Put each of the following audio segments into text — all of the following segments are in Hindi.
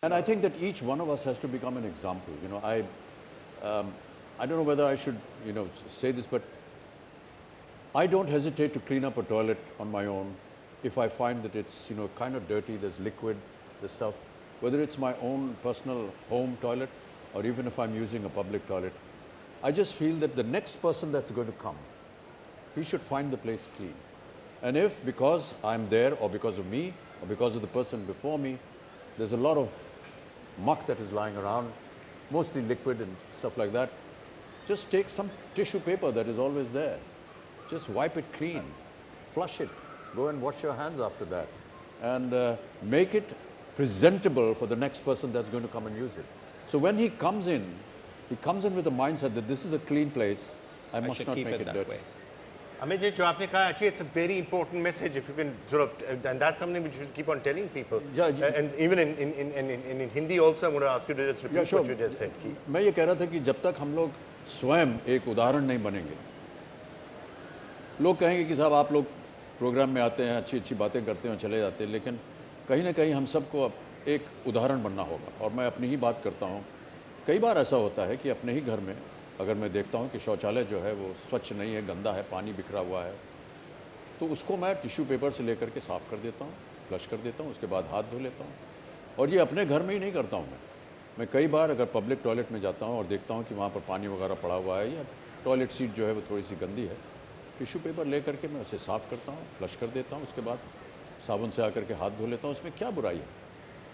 And I think that each one of us has to become an example. You know, I don't know whether I should, say this, but I don't hesitate to clean up a toilet on my own if I find that it's, kind of dirty, there's liquid, there's stuff, whether it's my own personal home toilet or even if I'm using a public toilet. I just feel that the next person that's going to come, he should find the place clean. And if because I'm there or because of me or because of the person before me, there's a lot of muck that is lying around, mostly liquid and stuff like that, just take some tissue paper that is always there. Just wipe it clean, flush it, go and wash your hands after that, and make it presentable for the next person that's going to come and use it. So when he comes in with a mindset that this is a clean place, I must not make it dirty. Amit ji, jo aapne kaha, actually it's a very important message if you can sort of, and that's something which you should keep on telling people. Yeah, and even in Hindi also, I'm going to ask you to just repeat what you just said. मैं ये कह रहा था कि जब तक हम लोग स्वयं एक उदाहरण नहीं बनेंगे, लोग कहेंगे कि साहब आप लोग प्रोग्राम में आते हैं, अच्छी अच्छी बातें करते हैं और चले जाते हैं, लेकिन कहीं ना कहीं हम सबको अब एक उदाहरण बनना होगा। और मैं अपनी ही बात करता हूँ, कई बार ऐसा होता है कि अपने ही घर में अगर मैं देखता हूँ कि शौचालय जो है वो स्वच्छ नहीं है, गंदा है, पानी बिखरा हुआ है, तो उसको मैं टिश्यू पेपर से लेकर के साफ़ कर देता हूँ, फ्लश कर देता हूँ, उसके बाद हाथ धो लेता हूँ। और ये अपने घर में ही नहीं करता हूँ मैं कई बार अगर पब्लिक टॉयलेट में जाता हूँ और देखता हूँ कि वहाँ पर पानी वगैरह पड़ा हुआ है या टॉयलेट सीट जो है वो थोड़ी सी गंदी है, टिश्यू पेपर ले करके मैं उसे साफ़ करता हूँ, फ्लश कर देता हूँ, उसके बाद साबुन से आकर के हाथ धो लेता हूँ। उसमें क्या बुराई है?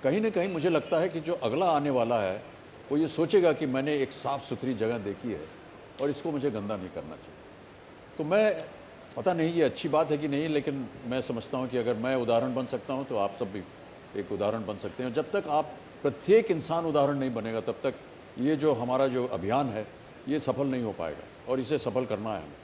कहीं ना कहीं मुझे लगता है कि जो अगला आने वाला है वो ये सोचेगा कि मैंने एक साफ़ सुथरी जगह देखी है और इसको मुझे गंदा नहीं करना चाहिए। तो मैं पता नहीं ये अच्छी बात है कि नहीं, लेकिन मैं समझता हूँ कि अगर मैं उदाहरण बन सकता हूँ तो आप सब भी एक उदाहरण बन सकते हैं। जब तक आप प्रत्येक इंसान उदाहरण नहीं बनेगा तब तक ये जो हमारा जो अभियान है ये सफल नहीं हो पाएगा और इसे सफल करना है हमें।